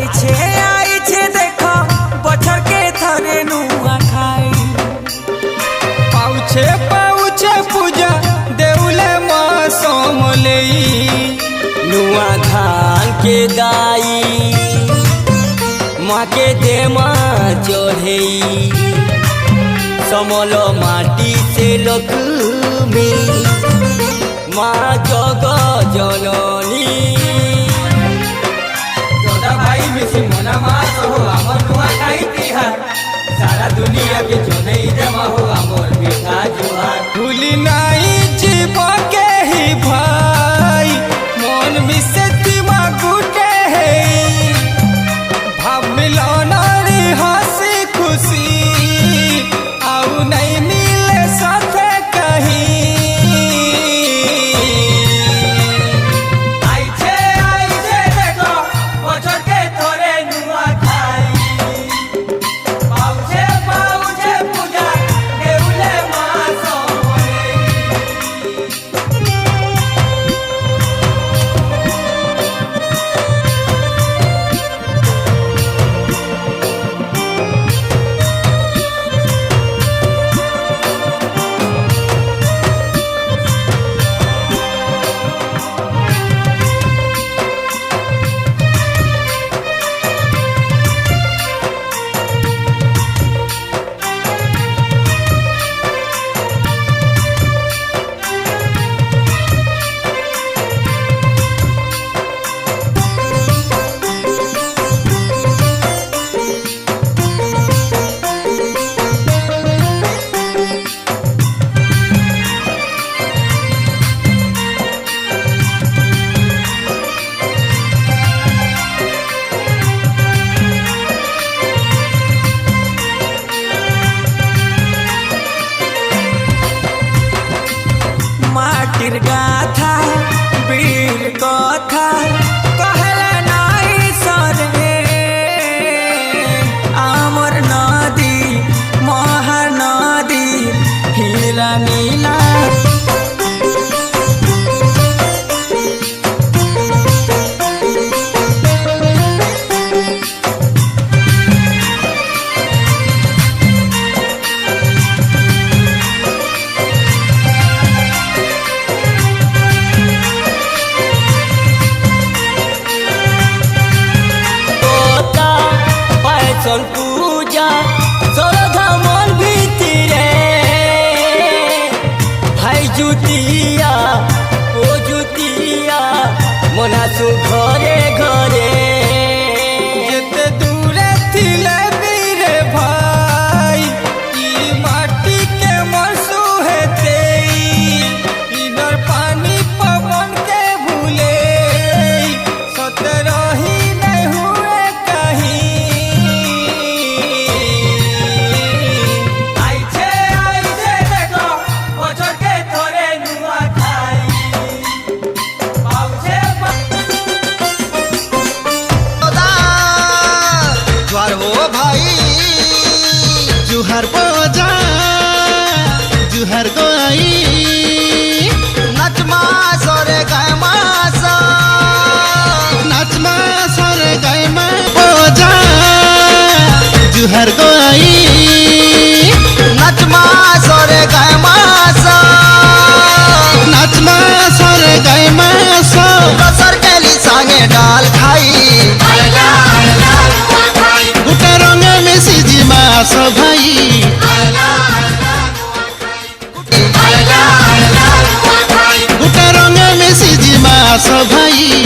आई छे देखो बछर के थरे नुआ खाई पाउछे पाउछे पूजा देउले माँ सोमलई नुआ धान के दाई माँ के दे माँ चढ़ई समलो माटी से लक्ष्मी माँ जग जननी भाई मिसी मना मास हो आमर नुआ खाई तिहार सारा दुनिया के जोनई जमा हो आमर बेटा जोहार भूली नहीं जीव के ही भाई मन मिसे तिमा गुटे है भाव मिलन रे हंसी खुशी आउ नहीं मिले साथे कहीं माटिर गाथा वीर कथा कहले नाई सरे आमर नदी महानदी हीरा नीला पूजा श्रद्धा मन भीतरे भाई जुतिया ओ जुतिया मनासु घरे घरे जेते दूरे थिले बीरे भाई ई माटी के मरसु हेते इनर पानी पवन के भूले सतरही नहीं हुए कहीं जुहर बोजा जुहर गोई नचमा सोरे गाय मासा नचमा सोरे गाय मा बोजा जुहर गोई नचमा सोरे गाय मासा नचमा सोरे गाय मासा बसर केली सांगे डाल खाई गुटे रंग में सीजी मास भाई गुटे रंग में सीजी मास भाई